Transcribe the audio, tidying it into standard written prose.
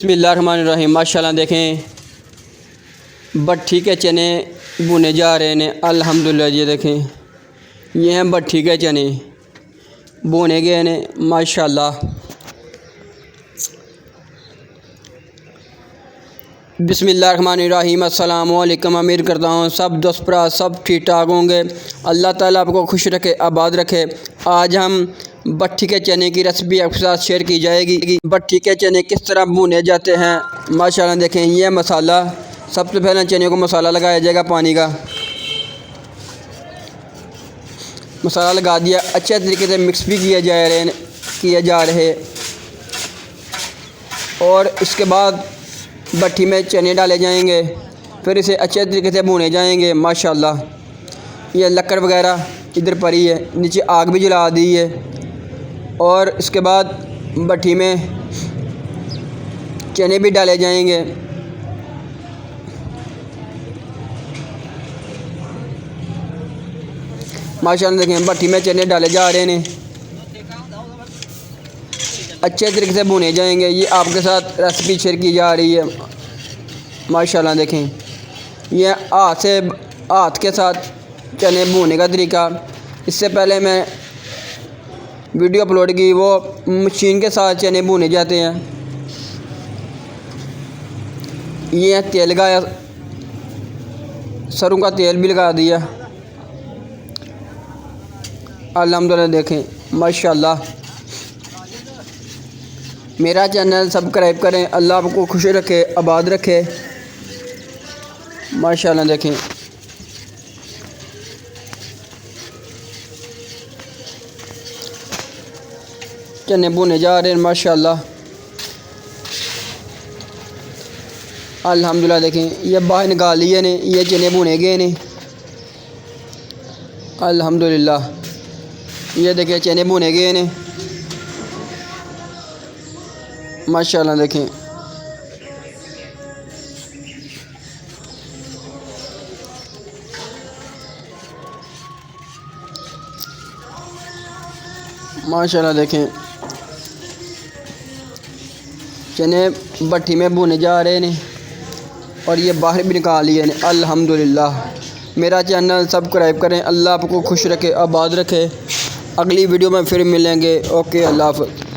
बिस्मिल्लाहिर्रहमानिर्रहीम। माशाल्लाह देखें भट्ठी के चने भुने जा रहे हैं अल्हम्दुलिल्लाह। ये देखें ये हैं भट्ठी के चने भुने गए हैं माशाल्लाह। बिस्मिल्लाहिर्रहमानिर्रहीम। अस्सलाम वालेकुम। उम्मीद करता हूँ सब दोस्त भरा सब ठीक ठाक होंगे। अल्लाह ताला आपको खुश रखे आबाद रखे। आज हम भट्ठी के चने की रेसिपी आपके साथ शेयर की जाएगी। भट्ठी के चने किस तरह भुने जाते हैं माशाल्लाह देखें। यह मसाला सबसे पहले चने को मसाला लगाया जाएगा। पानी का मसाला लगा दिया, अच्छे तरीके से मिक्स भी किया जा रहे और इसके बाद भट्ठी में चने डाले जाएंगे। फिर इसे अच्छे तरीके से भुने जाएंगे माशाल्लाह। ये लकड़ वगैरह इधर पड़ी है, नीचे आग भी जला दी है और इसके बाद भट्ठी में चने भी डाले जाएंगे। माशाल्लाह देखें भट्ठी में चने डाले जा रहे हैं, अच्छे तरीके से भुने जाएंगे। ये आपके साथ रेसिपी शेयर की जा रही है माशाल्लाह देखें। ये हाथ के साथ चने भुने का तरीका, इससे पहले मैं वीडियो अपलोड की, वो मशीन के साथ चने भुने जाते हैं। ये तेल लगाया, सरसों का तेल भी लगा दिया अल्हम्दुलिल्लाह। देखें माशाल्लाह। मेरा चैनल सब्सक्राइब करें। अल्लाह आपको खुश रखे आबाद रखे माशाल्लाह। देखें चने भुने जा रहे हैं माशाल्लाह अल्हम्दुलिल्लाह। देखें ये बाहर निकाल लिए ने, ये चने भुने गए ने अल्हम्दुलिल्लाह। ये देखें चने भुने गए ने माशाल्लाह। देखें माशाल्लाह। देखें चने भट्ठी में भुने जा रहे हैं और ये बाहर भी निकाल लिए हैं अल्हम्दुलिल्लाह। मेरा चैनल सब्सक्राइब करें। अल्लाह आपको खुश रखे आबाद रखे। अगली वीडियो में फिर मिलेंगे। ओके, अल्लाह हाफ़िज़।